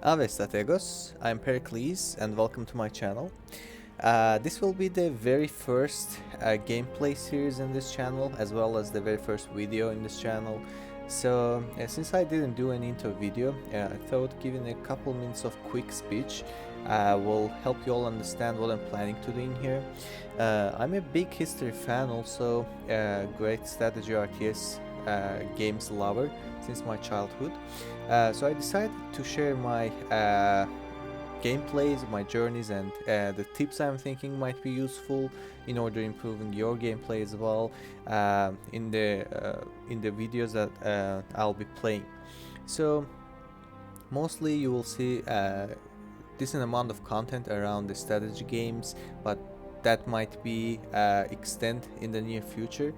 Ave strategos, I'm Pericles and welcome to my channel. This will be the very first gameplay series in this channel, as well as the very first video in this channel. So since I didn't do an intro video, I thought giving a couple minutes of quick speech will help you all understand what I'm planning to do in here. I'm a big history fan, also great strategy RTS games lover since my childhood. So I decided to share my gameplays, my journeys, and the tips I'm thinking might be useful in order improving your gameplay as well in the videos that I'll be playing. So mostly you will see decent amount of content around the strategy games, but that might be extend in the near future.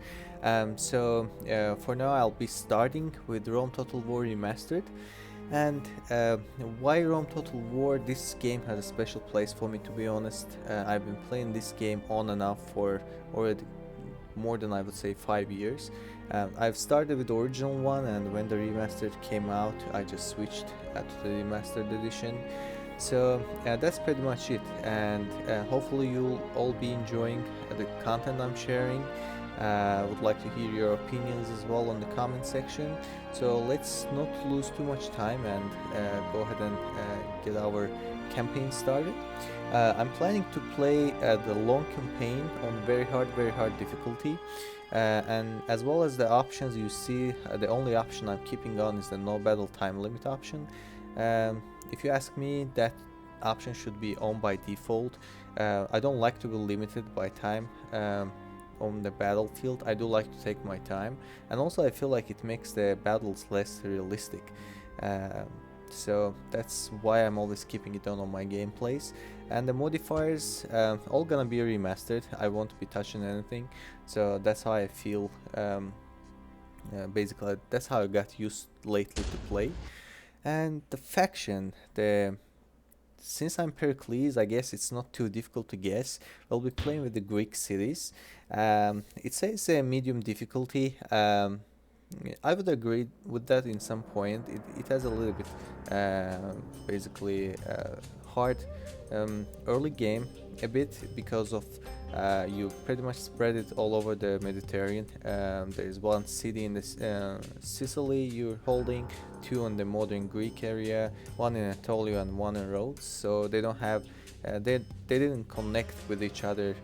So for now I'll be starting with Rome Total War Remastered. And why Rome Total War? This game has a special place for me, to be honest. I've been playing this game on and off for already more than, I would say, 5 years. I've started with the original one, and when the remastered came out I just switched to the remastered edition. So that's pretty much it, and hopefully you'll all be enjoying the content I'm sharing. Would like to hear your opinions as well on the comment section. So let's not lose too much time and go ahead and get our campaign started. I'm planning to play the long campaign on very hard difficulty, and as well as the options you see, the only option I'm keeping on is the no battle time limit option. If you ask me, that option should be on by default. I don't like to be limited by time on the battlefield. I do like to take my time, and also I feel like it makes the battles less realistic. So that's why I'm always keeping it on my gameplays. And the modifiers all gonna be remastered. I won't be touching anything, so that's how I feel. Basically that's how I got used lately to play. And the faction, since I'm Pericles, I guess it's not too difficult to guess. We'll be playing with the Greek cities. It says medium difficulty. I would agree with that in some point. It has a little bit basically hard early game, a bit, because of you pretty much spread it all over the Mediterranean. There is one city in this Sicily you're holding, two in the modern Greek area, one in Anatolia and one in Rhodes. So they don't have they didn't connect with each other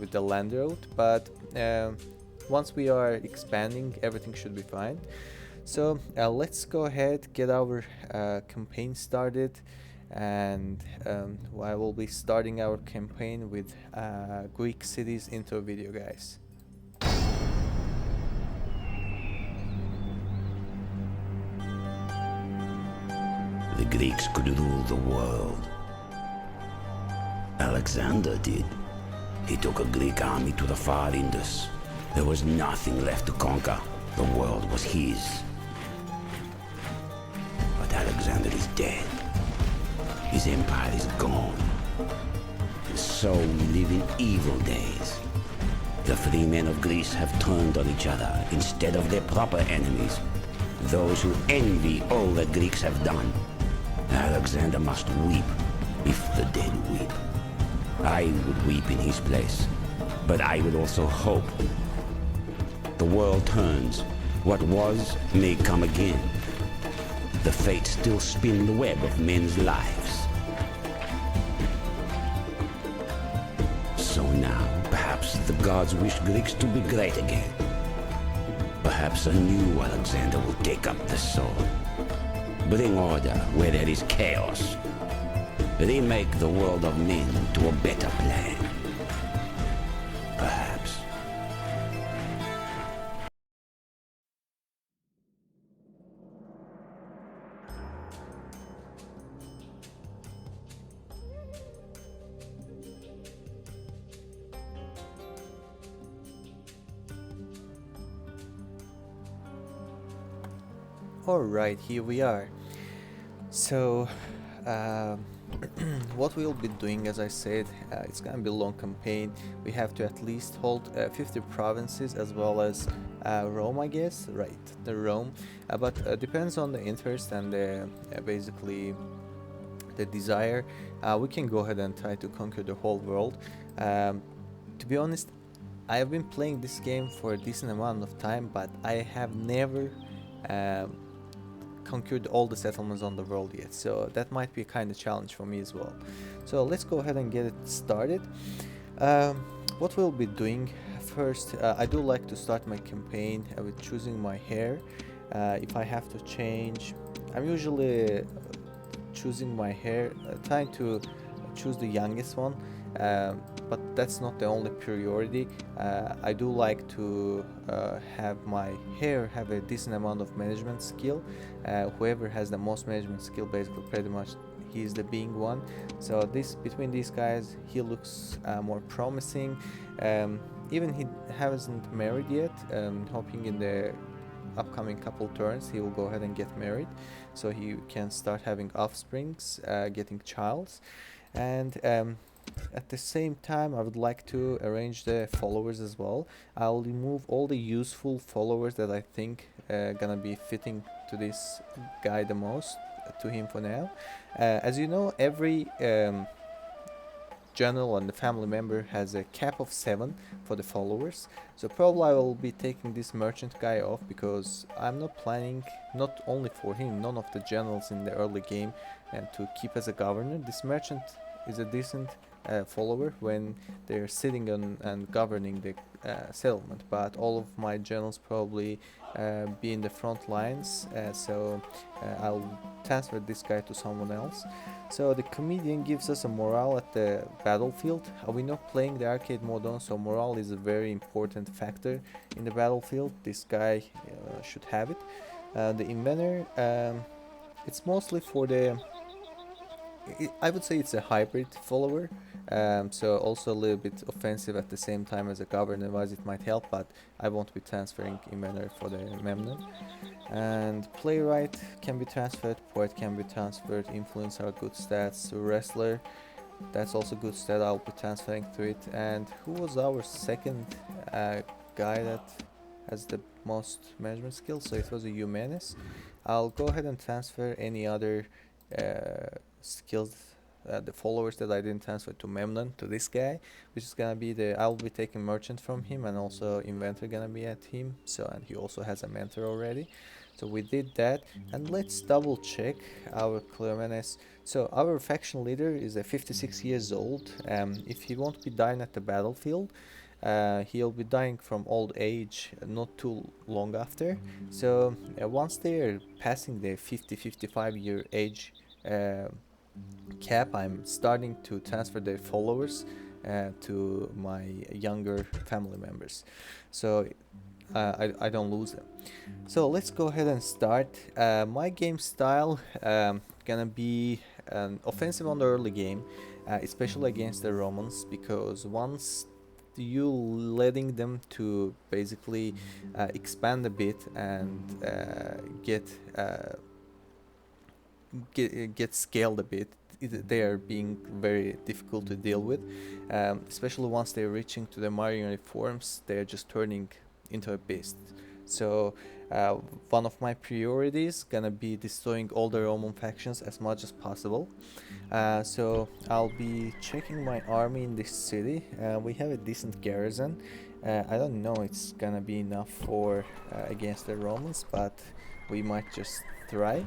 with the land road, but once we are expanding, everything should be fine. So let's go ahead, get our campaign started, and I will be starting our campaign with Greek cities into a video, guys. The Greeks could rule the world. Alexander did. He took a Greek army to the far Indus. There was nothing left to conquer. The world was his. But Alexander is dead. His empire is gone. And so we live in evil days. The free men of Greece have turned on each other instead of their proper enemies, those who envy all the Greeks have done. Alexander must weep if the dead weep. I would weep in his place, but I would also hope. The world turns. What was may come again. The fates still spin the web of men's lives. So now, perhaps the gods wish Greeks to be great again. Perhaps a new Alexander will take up the sword. Bring order where there is chaos. Remake the world of men to a better plan. Perhaps. Alright, here we are. So what we'll be doing, as I said, it's gonna be a long campaign. We have to at least hold 50 provinces, as well as Rome, I guess, right, the Rome, but depends on the interest and basically the desire, we can go ahead and try to conquer the whole world. Um, to be honest, I have been playing this game for a decent amount of time, but I have never um, conquered all the settlements on the world yet, so that might be a kind of challenge for me as well. So let's go ahead and get it started. Um, what we'll be doing first, I do like to start my campaign with choosing my hair. If I have to change, I'm usually choosing my hair, trying to choose the youngest one, but that's not the only priority. I do like to have my hair have a decent amount of management skill. Whoever has the most management skill, basically, pretty much he's the being one. So this, between these guys, he looks more promising. Even he hasn't married yet. Hoping in the upcoming couple turns he will go ahead and get married, so he can start having offsprings, getting childs. And at the same time, I would like to arrange the followers as well. I'll remove all the useful followers that I think gonna be fitting to this guy the most, to him for now. As you know, every general and the family member has a cap of 7 for the followers. So probably I will be taking this merchant guy off, because I'm not planning, not only for him, none of the generals in the early game, and to keep as a governor. This merchant is a decent follower when they're sitting on and governing the settlement, but all of my generals probably be in the front lines, so I'll transfer this guy to someone else. So the comedian gives us a morale at the battlefield. We're not playing the arcade mode on, so morale is a very important factor in the battlefield. This guy should have it. The inventor, it's mostly for the, I would say it's a hybrid follower, so also a little bit offensive at the same time as a governor wise it might help, but I won't be transferring inventor for the Memnon. And playwright can be transferred, poet can be transferred, influence are good stats, wrestler, that's also good stat, I'll be transferring to it. And who was our second guy that has the most management skills? So it was a Humanist. I'll go ahead and transfer any other skills, the followers that I didn't transfer to Memnon, to this guy, which is gonna be the, I'll be taking merchant from him, and also inventor gonna be at him. So, and he also has a mentor already. So we did that, and let's double check our Cleomenes. So our faction leader is a 56 years old. If he won't be dying at the battlefield, he'll be dying from old age not too long after. So once they're passing the 50-55 year age cap, I'm starting to transfer their followers to my younger family members, so I don't lose them. So let's go ahead and start. My game style gonna be offensive on the early game, especially against the Romans, because once you letting them to basically expand a bit and get scaled a bit, they are being very difficult to deal with, especially once they're reaching to the Marian forms. They're just turning into a beast. So one of my priorities gonna be destroying all the Roman factions as much as possible. So I'll be checking my army in this city. We have a decent garrison. I don't know it's gonna be enough for against the Romans, but we might just try.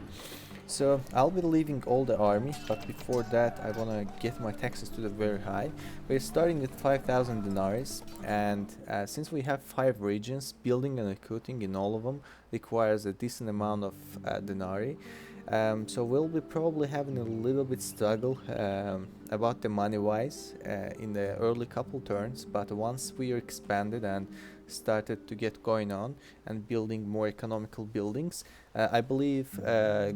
So I'll be leaving all the army, but before that I wanna get my taxes to the very high. We're starting with 5,000 denarii, and since we have 5 regions, building and recruiting in all of them requires a decent amount of denarii. So we'll be probably having a little bit struggle about the money wise in the early couple turns, but once we are expanded and started to get going on and building more economical buildings, I believe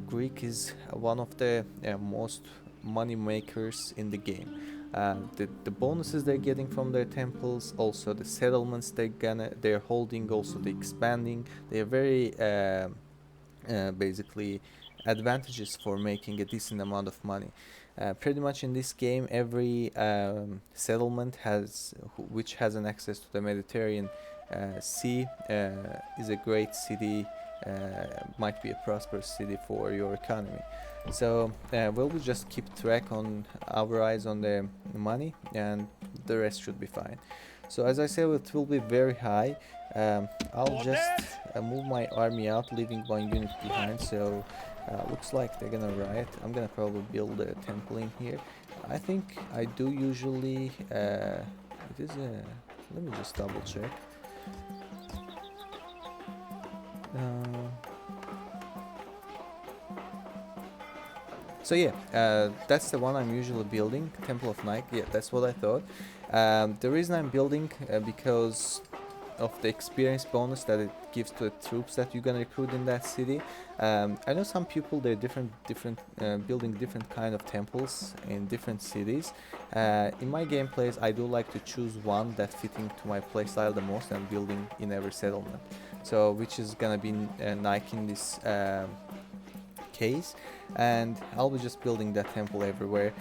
Greek is one of the most money makers in the game. The bonuses they're getting from their temples, also the settlements they're holding, also the expanding, they're very basically advantages for making a decent amount of money. Pretty much in this game, every settlement which has an access to the Mediterranean Sea is a great city, might be a prosperous city for your economy. So we'll just keep track on our eyes on the money, and the rest should be fine. So as I said, it will be very high. I'll just move my army out, leaving one unit behind. So looks like they're gonna riot. I'm gonna probably build a temple in here. I think I do usually. It is a. Let me just double check. So yeah, that's the one I'm usually building, Temple of Night. Yeah, that's what I thought. The reason I'm building because of the experience bonus that it gives to the troops that you're gonna recruit in that city. I know some people they're building different kind of temples in different cities. In my gameplays, I do like to choose one that fitting to my playstyle the most and building in every settlement. So which is gonna be Nike in this case, and I'll be just building that temple everywhere.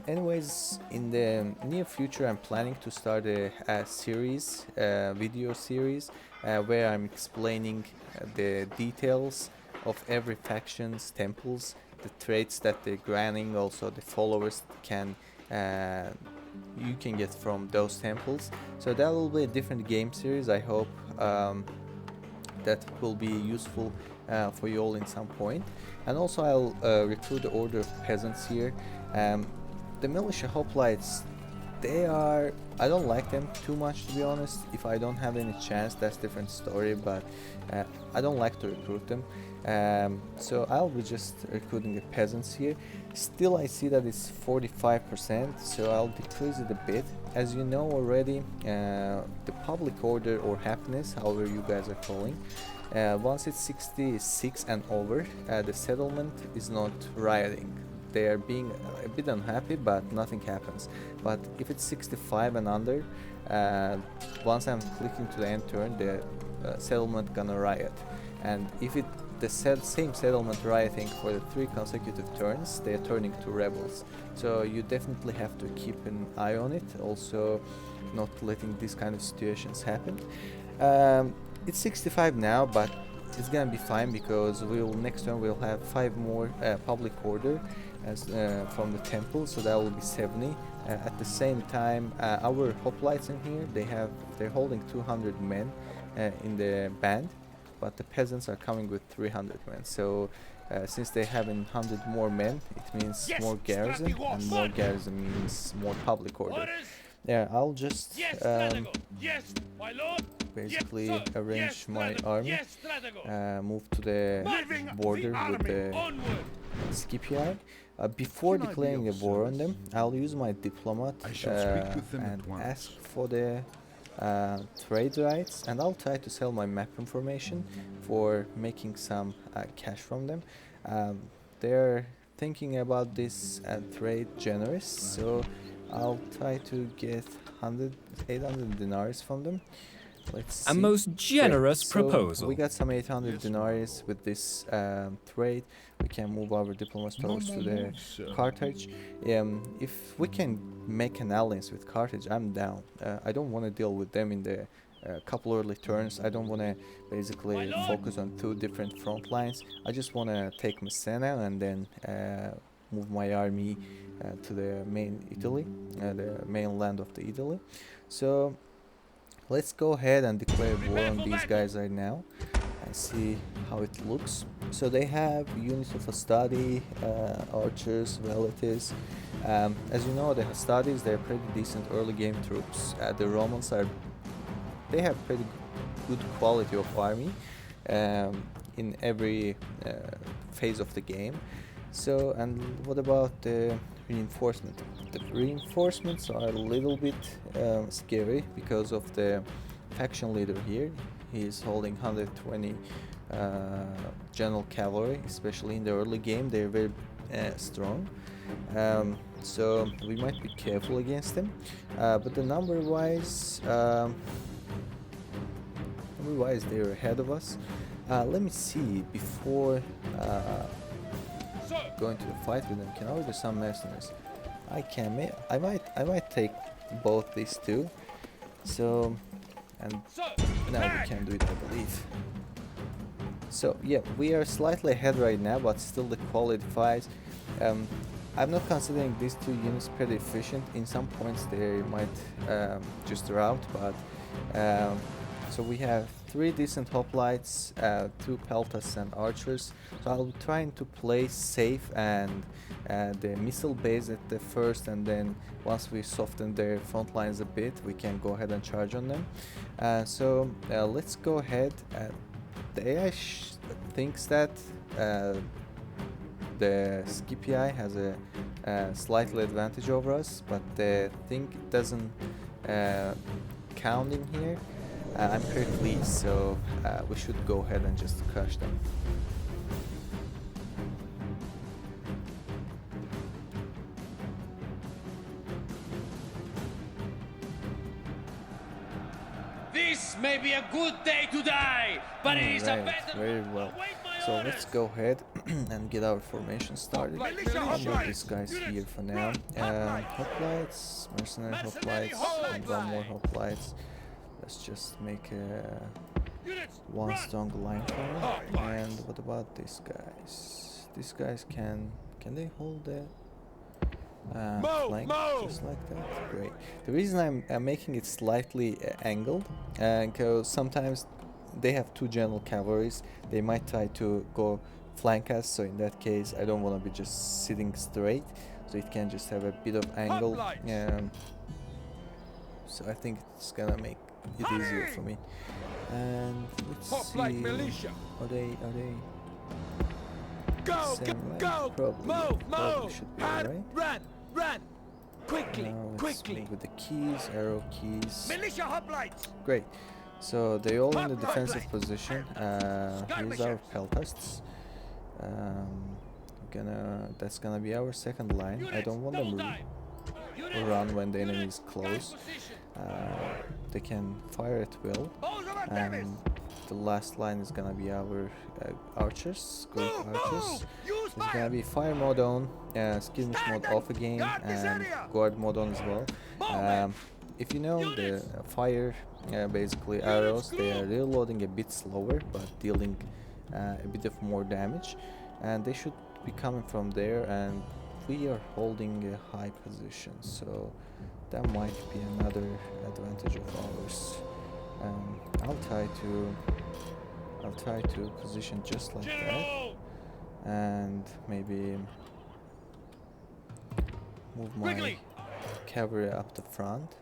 Anyways, in the near future I'm planning to start a series, video series, where I'm explaining the details of every faction's temples, the traits that they're granting, also the followers can you can get from those temples. So that will be a different game series. I hope that will be useful for you all in some point. And also I'll recruit the order of peasants here. The militia hoplites, I don't like them too much, to be honest. If I don't have any chance, that's different story, but I don't like to recruit them. So I'll be just recruiting the peasants here. Still I see that it's 45%, so I'll decrease it a bit. As you know already, the public order or happiness, however you guys are calling, once it's 66 and over, the settlement is not rioting. They are being a bit unhappy, but nothing happens. But if it's 65 and under, once I'm clicking to the end turn, the settlement gonna riot. And if the same settlement rioting for the 3 consecutive turns, they're turning to rebels. So you definitely have to keep an eye on it, also not letting these kind of situations happen. It's 65 now, but it's gonna be fine because next turn we'll have 5 more public order as from the temple, so that will be 70. At the same time, our hoplites in here, they're holding 200 men in the band, but the peasants are coming with 300 men. So since they have 100 more men, it means more garrison, and more garrison means more public order. Yeah, I'll just basically arrange my army, move to the border with the Scipii. Before declaring a war on them, I'll use my diplomat and ask for the trade rights, and I'll try to sell my map information for making some cash from them. They're thinking about this trade generous, so I'll try to get 800 dinars from them. Let's see. A most generous proposal. So we got some 800 dinars with this trade. We can move our diplomats towards to the Carthage. If we can make an alliance with Carthage, I'm down. I don't want to deal with them in the couple early turns. I don't want to basically focus on 2 different front lines. I just want to take Messina and then move my army to the main Italy, the mainland of the Italy. So let's go ahead and declare war on these guys right now and see how it looks. So they have units of Hastati, archers, relatives. As you know, the Hastatis, they're pretty decent early game troops. The Romans they have pretty good quality of army in every phase of the game. So, and what about the reinforcement? The reinforcements are a little bit scary because of the faction leader here. He is holding 120 general cavalry, especially in the early game. They're very strong. So we might be careful against them. But the number-wise, they're ahead of us. Let me see before going to the fight with them. Can I order some mercenaries? I can. I might take both these 2. So, and now we can do it, I believe. So yeah, we are slightly ahead right now, but still the quality fights. I'm not considering these two units pretty efficient. In some points they might just rout, but so we have 3 decent hoplites, 2 peltasts and archers. So I'll be trying to play safe and the missile base at the first, and then once we soften their front lines a bit, we can go ahead and charge on them. So let's go ahead. The AI thinks that the Scipii has a slightly advantage over us, but the thing doesn't count in here. I'm pretty pleased, so we should go ahead and just crush them. This may be a good day to die, but it is a Alright, better very one. well. Await my So orders. let's go ahead and get our formation started. I'll move these guys here for now. Hoplites, mercenary hoplites, and 1 more hoplites. Let's just make Units, one run! strong line for me. And what about these guys? These guys can they hold the flank just like that? Great. The reason I'm making it slightly angled, because sometimes they have 2 general cavalries. They might try to go flank us, so in that case I don't want to be just sitting straight, so it can just have a bit of angle. So I think it's gonna make it easier for me. And let's see. Are they Go, same line? go, Probably should be alright. Run! Quickly, Now let's move with the keys, arrow keys. Militia hoplites! Great. So they're all in the defensive position. Here's our peltasts. That's gonna be our second line. I don't want them to run when the enemy is close. They can fire at will. And the last line is gonna be our archers, Greek archers. There's gonna be fire mode on, skirmish mode off again, and guard mode on as well. If you know the fire, basically arrows, they are reloading a bit slower but dealing a bit of more damage, and they should be coming from there, and we are holding a high position, so that might be another advantage of ours. I'll try to position just like that, and maybe move my cavalry up the front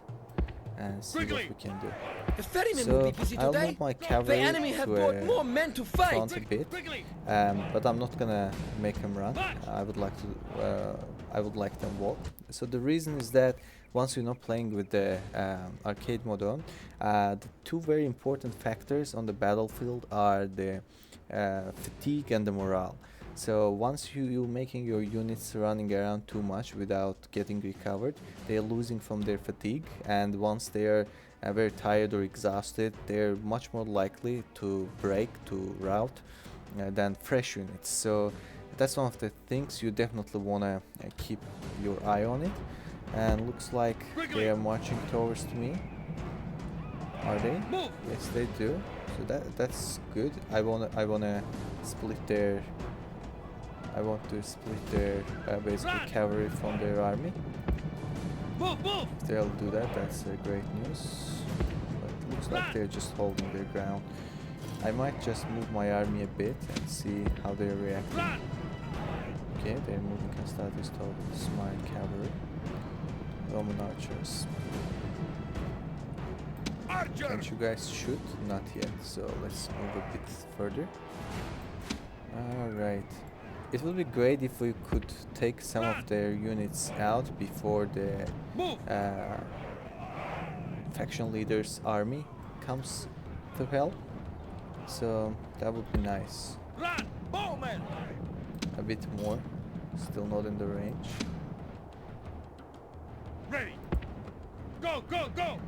and see what we can do. The ferrymen So will be busy I'll today. move my The cavalry enemy have to brought more men to fight. front a bit, but I'm not gonna make them run. I would like them walk. So the reason is that once you're not playing with the arcade mode on, the 2 very important factors on the battlefield are the fatigue and the morale. So once you're making your units running around too much without getting recovered, they're losing from their fatigue, and once they're very tired or exhausted, they're much more likely to break, to rout than fresh units. So that's one of the things you definitely want to keep your eye on it. And looks like they are marching towards me. Are they? Yes, they do. So that's good. I wanna split their. I want to split their basically cavalry from their army. If they'll do that, that's great news. But it looks like they're just holding their ground. I might just move my army a bit and see how they're reacting. Okay, they're moving Astartes towards my cavalry. Roman archers. Can't you guys shoot? Not yet, so let's move a bit further. Alright. It would be great if we could take some of their units out before the faction leader's army comes to help. So that would be nice. A bit more. Still not in the range. Ready! Go, go, go!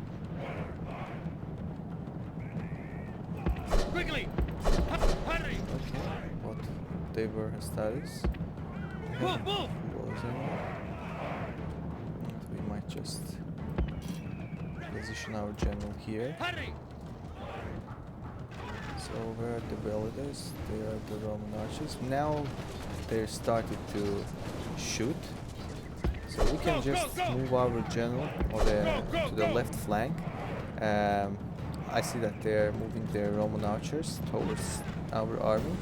Quickly! Hurry! Okay, what they were studies. Move, move! We might just position our general here. Hurry! So where are the validators? They are the Roman archers. Now they're started to shoot. So we can just move our general to the left flank. I see that they're moving their Roman archers towards our army.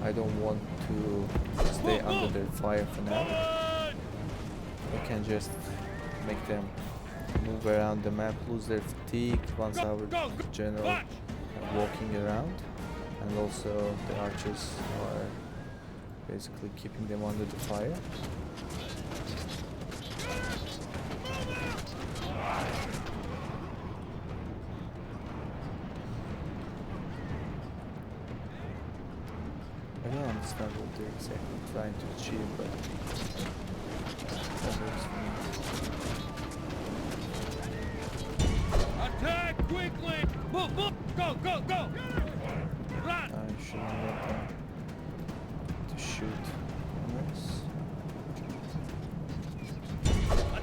I don't want to stay under their fire for now. We can just make them move around the map, lose their fatigue once our general are walking around, and also the archers are basically keeping them under the fire. I don't understand what they're exactly trying to achieve, but that works for me. Attack quickly! Move, move! Go, go, go! Run! I shouldn't let them to shoot on us.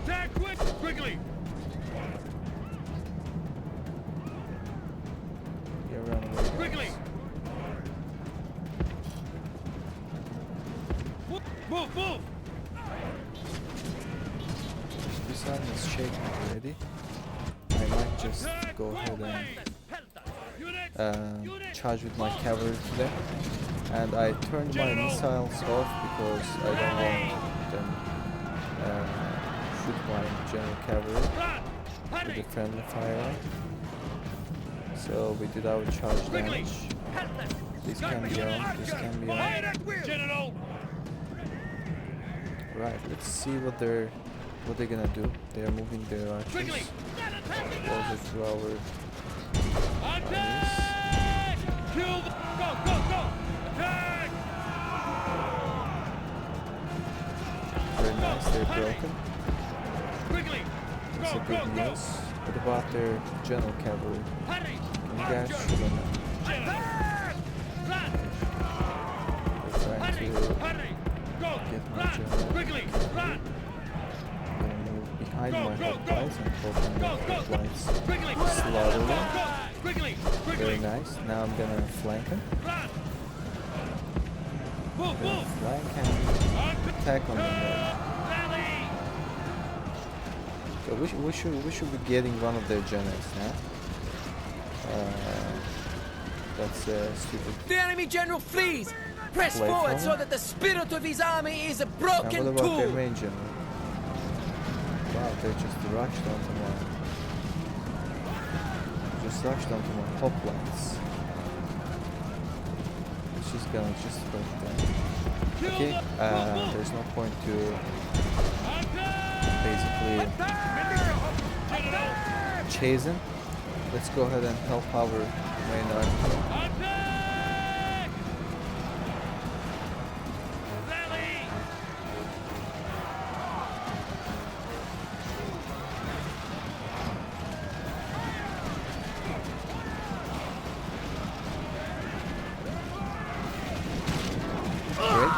Attack quickly! Yeah, run away, guys. Quickly! Move, move! This arm is shaking already. I might just go ahead and charge with my cavalry to them. And I turned my missiles off because I don't want them shoot my general cavalry with the friendly fire. So we did our charge damage. This can be on, this can be on. General! Right, let's see what they're gonna do. They're moving their archers closer to our armies. Kill the... Go, go, go! Attack! Very nice, they're broken. Quickly! That's a Go, good go, go! news. What about their general cavalry? Hurry! Can you guys shoot on them? Attack! Run! They're trying Hurry! to Hurry! Go! get my Run! general Quickly! Run! I'm gonna move behind Go, my go, hoplites and hoping Go, that go, hoplites Quickly! slaughter them. Go! Quickly! Very Quickly! nice. Now I'm gonna flank them. Run! Move, Gonna move! flank and attack on them. Right. Rally! So we should be getting one of their generals now. That's stupid. The enemy general flees! Press Play forward from so him. that the spirit of his army is a And broken what about their tool! main general? Wow, they just rushed onto my... Just rushed onto my hoplites. She's gonna just put them. Okay, there's no point to basically chase him. Let's go ahead and help our main army. Attack! Rally! Great.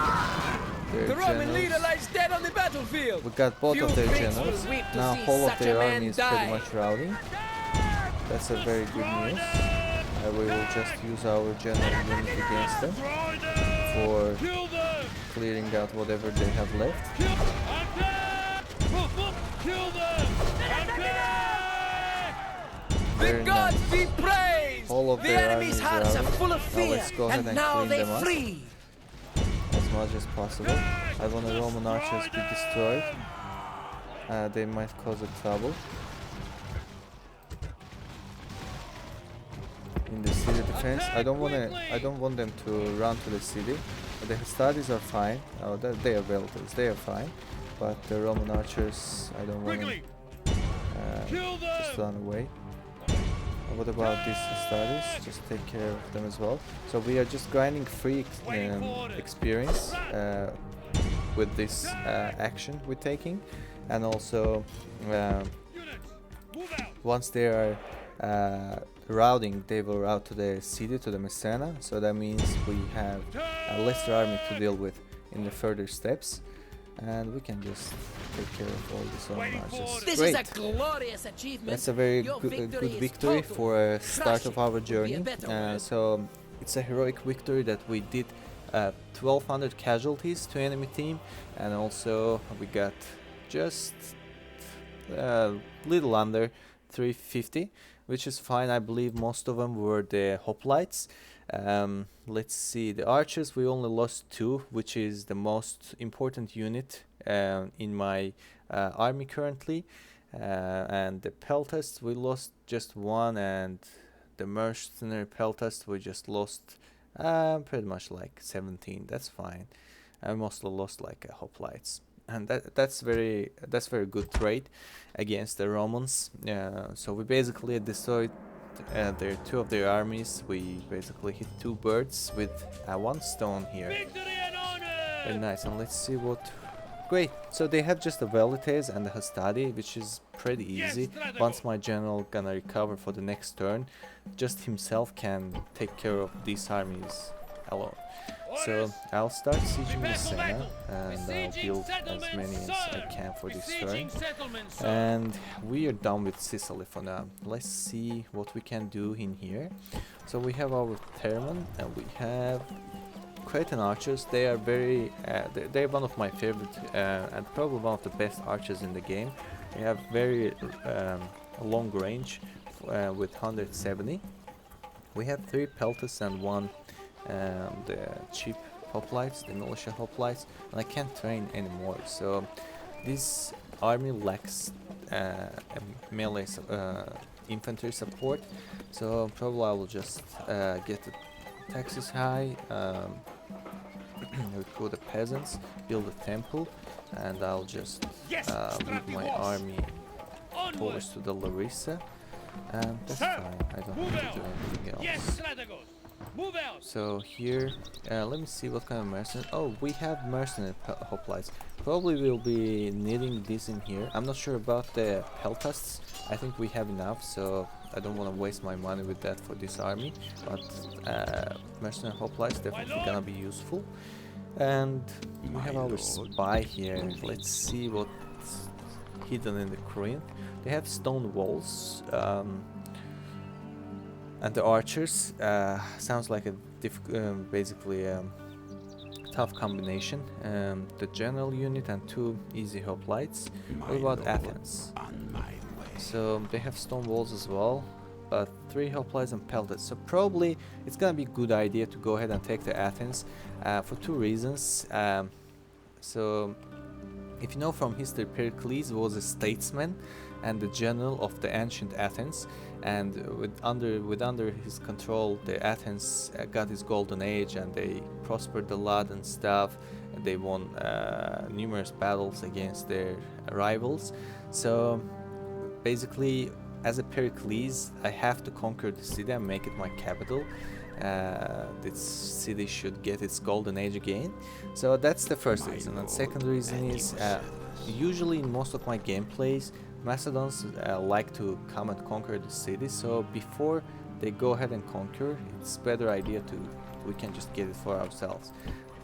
Their The Roman generals- leader lies dead on the battlefield! We got both Few of their Greeks will generals. weep to Now see whole of such a their man army is die. pretty much routing. That's a very good news. We will just use our general unit against them for Kill them! clearing out whatever they have left. Kill! Attack! Move, move! Kill them! Attack! The Very gods nice. be praised! All of The their enemy's armies hearts are routed. full of Now fear, let's go ahead and and now clean they them up flee! as much as possible. I want the Roman archers be destroyed. They might cause a trouble in the city defense. I don't want them to run to the city. The studies are fine. Oh, they are relatives. They are fine. But the Roman archers, I don't want them Quickly! Kill just them! run away. What about these studies? Just take care of them as well. So we are just grinding free experience with this action we're taking, and also Units, move out! once they are routing, they will route to the city, to the Messana. So that means we have a lesser army to deal with in the further steps, and we can just take care of all this Roman archers. This Great. is a glorious achievement! That's a very Your good victory is victory total. for a start of our Crushing would be a journey. better word. So it's a heroic victory that we did 1200 casualties to enemy team, and also we got just little under 350, which is fine. I believe most of them were the hoplites. Let's see, the archers we only lost 2, which is the most important unit in my army currently, and the peltasts we lost just 1, and the mercenary peltasts we just lost pretty much like 17. That's fine. I mostly lost like hoplites, and that's very good trade against the Romans. So we basically destroyed their 2 of their armies. We basically hit 2 birds with 1 stone here. Victory and honor! Very nice. And let's see what. Great. So they have just the Velites and the Hastati, which is pretty easy. Once my general gonna recover for the next turn, just himself can take care of these armies alone. So I'll start sieging the Senna, and I'll build as many as I can for this turn. And we are done with Sicily for now. Let's see what we can do in here. So we have our Thermon, and we have Cretan archers. They are very they're one of my favorite and probably one of the best archers in the game. They have very long range with 170. We have 3 peltasts and 1 the cheap hoplites, the militia hoplites, and I can't train anymore. So this army lacks melee infantry support. So probably I will just get the taxes high, recruit the peasants, build a temple, and I'll just lead my army towards to the Larissa, and that's fine. I don't need to do anything else. Yes, strategos! Move out! So here, let me see what kind of mercenary. Oh, we have mercenary hoplites. Probably we'll be needing this in here. I'm not sure about the peltasts. I think we have enough, so I don't want to waste my money with that for this army. But mercenary hoplites definitely gonna be useful. And we have our spy here. Let's see what's hidden in the Corinth. They have stone walls. And the archers sounds like a basically tough combination. The general unit and 2 easy hoplites. What about Athens? So they have stone walls as well, but 3 hoplites and peltasts. So probably it's gonna be a good idea to go ahead and take the Athens for 2 reasons. So if you know from history, Pericles was a statesman and the general of the ancient Athens, and with under his control, the Athens got his golden age, and they prospered a lot and stuff, and they won numerous battles against their rivals. So basically, as a Pericles, I have to conquer the city and make it my capital. This city should get its golden age again. So that's the first reason. And second reason is usually in most of my gameplays, Macedons like to come and conquer the city. So before they go ahead and conquer, it's better idea we can just get it for ourselves.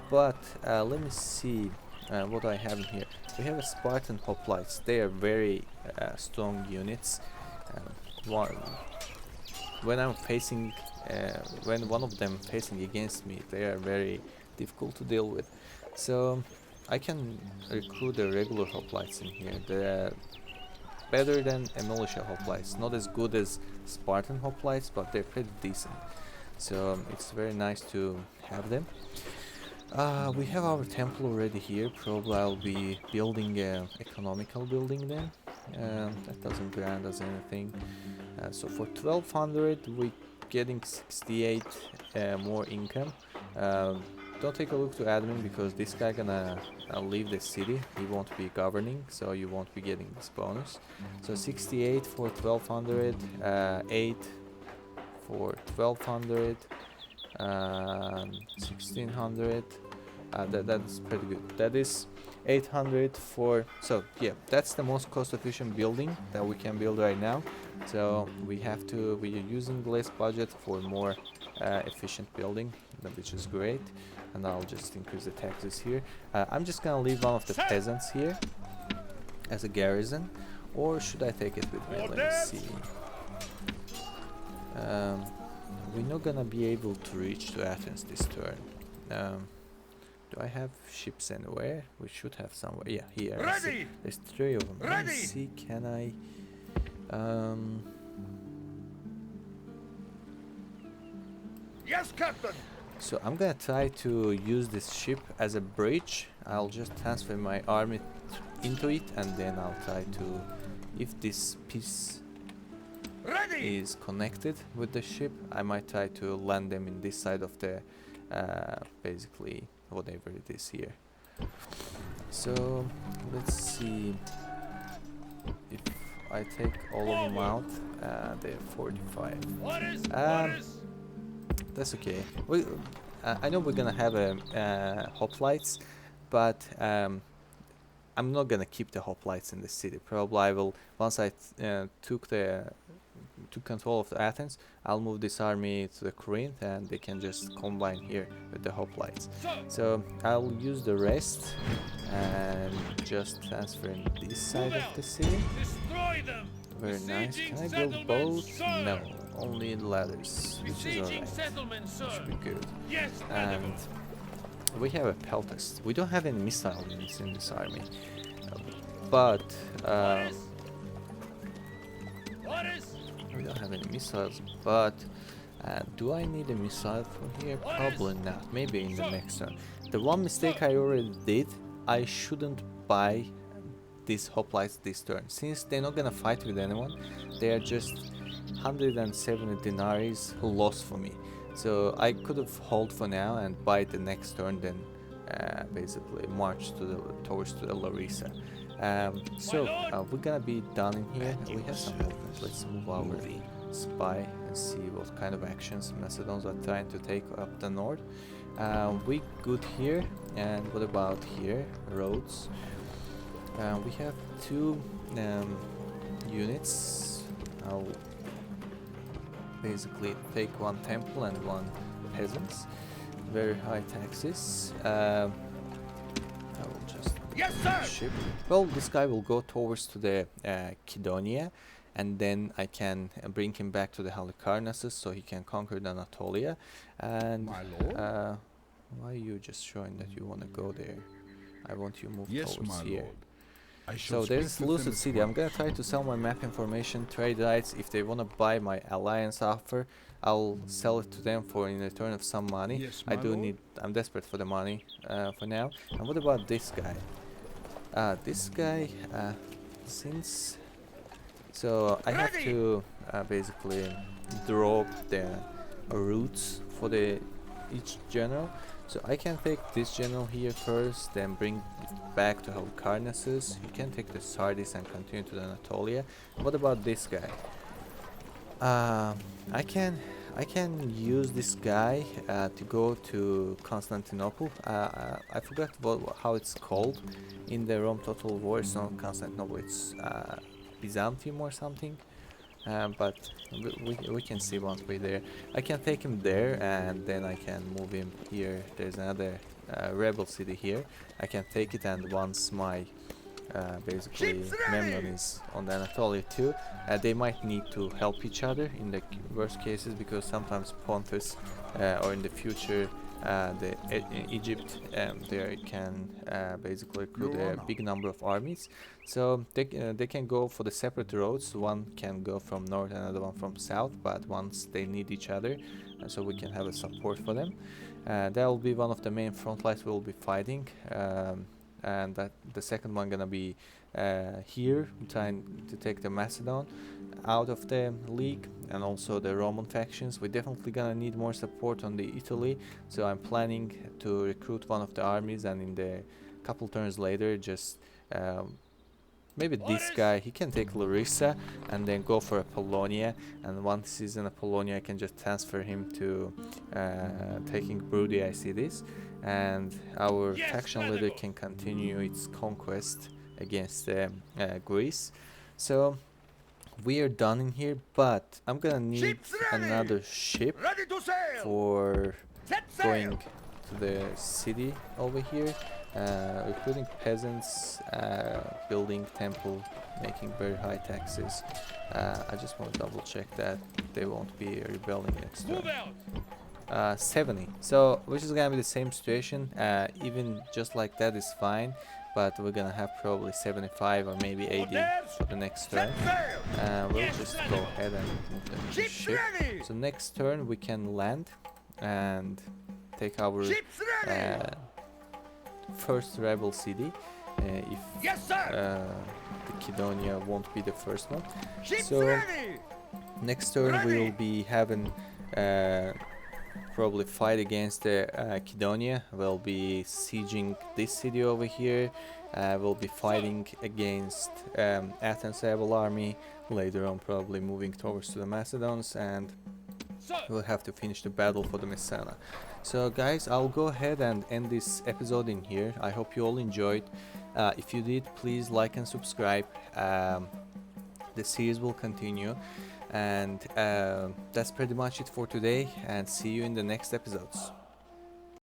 But let me see what I have in here. We have a Spartan hoplites. They are very strong units. When I'm facing, when one of them facing against me, they are very difficult to deal with. So I can recruit the regular hoplites in here. They're better than a militia hoplites. Not as good as Spartan hoplites, but they're pretty decent. So it's very nice to have them. We have our temple already here. Probably I'll be building an economical building then. That doesn't grant us anything. So for 1200 we're getting 68 more income. Don't take a look to admin because this guy gonna leave the city. He won't be governing, so you won't be getting this bonus. So 68 for 1200, 8 for 1200, 1600. That's pretty good. That is 800 for. So yeah, that's the most cost-efficient building that we can build right now. So we are using less budget for more efficient building, which is great. And I'll just increase the taxes here. I'm just gonna leave one of the peasants here as a garrison, or should I take it with me? Let me see. We're not gonna be able to reach to Athens this turn. Do I have ships anywhere? We should have somewhere. Yeah, here. I see. Ready! There's 3 of them. Let me Ready! see, can I... Yes, Captain! So I'm gonna try to use this ship as a bridge. I'll just transfer my army into it, and then I'll try to... If this piece Ready! is connected with the ship, I might try to land them in this side of the... basically, whatever it is here. So, let's see... If I take all of them out, they're 45. Orders! That's okay. We, I know we're gonna have hoplites, but I'm not gonna keep the hoplites in the city. Probably I will, once I took control of the Athens, I'll move this army to the Corinth, and they can just combine here with the hoplites. So I'll use the rest and just transfer in this side of the city. Destroy them! Very nice. Can I build Settlement, both? sir! No, only ladders, which is Besieging alright. settlement, sir! Should be good. Yes, And madam. we have a peltast. We don't have any missile units in this army, but Orders! we don't have any missiles. But do I need a missile from here? Probably not. Maybe in the next turn. The one mistake I already did, I shouldn't buy these hoplites this turn. Since they're not gonna fight with anyone, they are just 170 denaries lost for me. So I could have hold for now and buy the next turn, then basically march to towards the Larissa. We're gonna be done in here. We have some movement. Let's move our spy and see what kind of actions Macedons are trying to take up the north. We good here. And what about here? Roads. We have 2 units. I'll basically take 1 temple and 1 peasants. Very high taxes. I will just Yes, sir! ship. Well, this guy will go towards to the Kydonia, and then I can bring him back to the Halicarnassus so he can conquer the Anatolia. And My lord? why are you just showing that you want to go there? I want you to move Yes, towards my here. lord. I shall So there's speak with them Lucid at City. I'm gonna once. try to sell my map information, trade rights. If they wanna buy my alliance offer, I'll sell it to them for in return of some money. Yes, I my do lord. need. I'm desperate for the money for now. And what about this guy? This guy, since so I have Ready! to basically drop the routes for each general. So I can take this general here first, then bring it back to Halicarnassus. You can take the Sardis and continue to the Anatolia. What about this guy? I can use this guy to go to Constantinople. I forgot how it's called in the Rome Total War. It's not Constantinople. It's Byzantium or something. But we can see once we're there. I can take him there, and then I can move him here. There's another rebel city here. I can take it, and once my basically Ships ready! Memnon is on the Anatolia too, they might need to help each other in the worst cases, because sometimes Pontus or in the future in Egypt they can basically recruit a big number of armies. So they can go for the separate roads. One can go from north, another one from south, but once they need each other, so we can have a support for them. That will be one of the main front lines we'll be fighting. And that the second one gonna be here, trying to take the Macedon out of the league, and also the Roman factions. We're definitely gonna need more support on the Italy, so I'm planning to recruit one of the armies, and in the couple turns later, just maybe this guy, he can take Larissa and then go for Apollonia, and once he's in Apollonia I can just transfer him to taking Brody. I see this, and our faction leader can continue its conquest against Greece. So we are done in here, but I'm gonna need Ships ready! another ship Ready to sail! for Set going sail! to the city over here, recruiting peasants, building temple, making very high taxes. I just want to double check that they won't be rebelling next turn. Move out! 70. So which is gonna be the same situation. Even just like that is fine, but we're gonna have probably 75 or maybe 80 for the next turn. We'll just go ahead and move the ship. So next turn we can land and take our first rebel city. If Yes, sir. the Kidonia won't be the first one. Ships So ready. next turn we Ready. will be having probably fight against the Kidonia. We'll be sieging this city over here. We'll be fighting against Athens' able army. Later on probably moving towards to the Macedons, and we'll have to finish the battle for the Messana. So guys, I'll go ahead and end this episode in here. I hope you all enjoyed. If you did, please like and subscribe. The series will continue, and that's pretty much it for today, and see you in the next episodes.